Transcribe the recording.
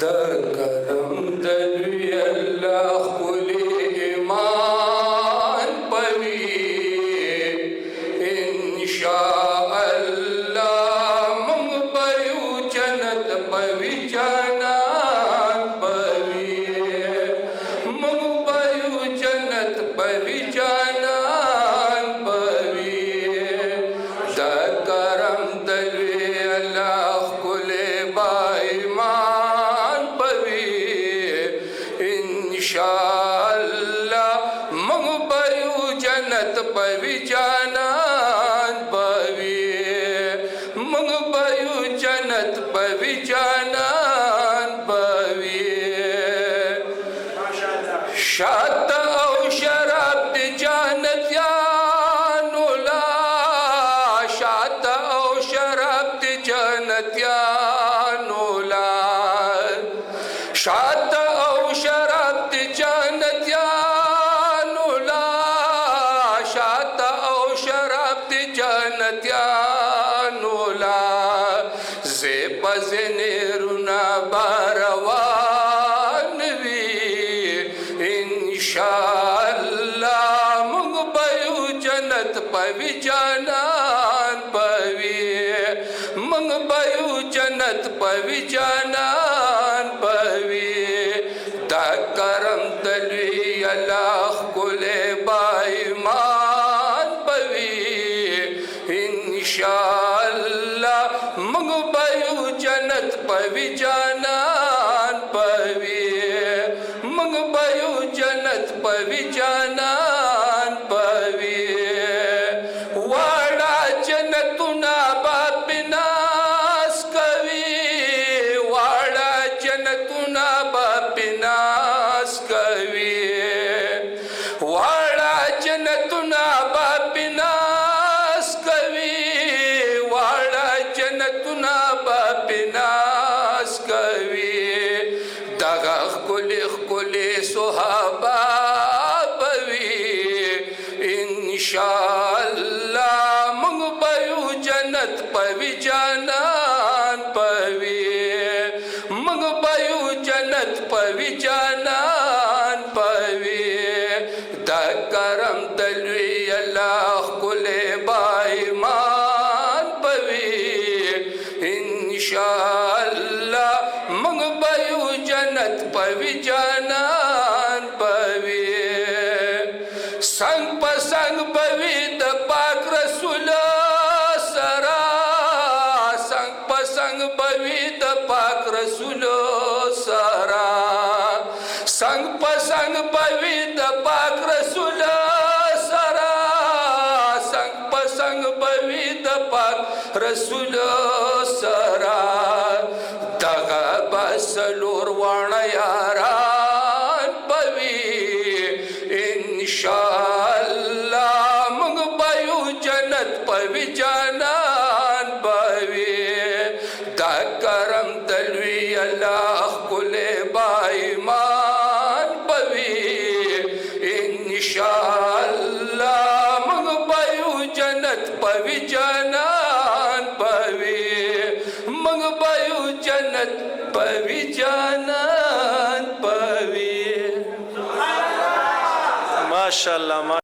करम दलवी अल्लाह कुली ईमान पवी इंशाअल्लाह मंग बयू जन्नत पवी जानान पवी मंग बयू जन्नत पवी जानान पवी करम दलवी अल्लाह कुली ईमान इंशाअल्लाह मंग बयू जन्नत पवी जानान पवी मंग बयू जन्नत पवी जानान पवी शात औ शराब जानत यानुला शात औ शराब जानत यानुला शात शराब जानत यानुला शात औ शराब जानत यानुला जे पजने रुना बारवानवी इंशाअल्लाह मंग बयू जन्नत पवी जानान पवी मंग बयू जन्नत पवी जानान पवी करम दलवी अल्लाह कुले ईमान पवी इंशाअल्लाह मंग बयू जन्नत पवी जानान पवी मंग बयू जन्नत पवी जानान पवी वाड़ा जन्नतुना बापिनास कवी वाड़ा जन्नतुना बापिनास कवी वाड़ा जन्नतुना बापिनास कवी वाड़ा जन्नतुना बापिनास कवी दगा कुली सुहाबा पवी इंशाअल्लाह मंग बयू जन्नत पवी जानान पवी मंग बयू जन्नत पवी जानान पवी करम दलवी अल्लाह कुले ईमान पवी इंशाअल्लाह मंग बयू जन्नत पवी जानान पवी संग पसंग पवी द पाक रसूल सरा संग पसंग पवी द पाक रसूल सरा संग पसंग पवी द पाक रसूल सरा संग पसंग पवी द पाक रसूल सरा दगा बसलूर वाण यारान पवी इंशाअल्लाह मंग बयू जन्नत पवी जानान पवी करम दलवी अल्लाह कुले ईमान पवी इंशाअल्लाह मंग बयू जन्नत पवी जानान पवी मंग बयू जन्नत पवी जानान पवी माशाअल्लाह।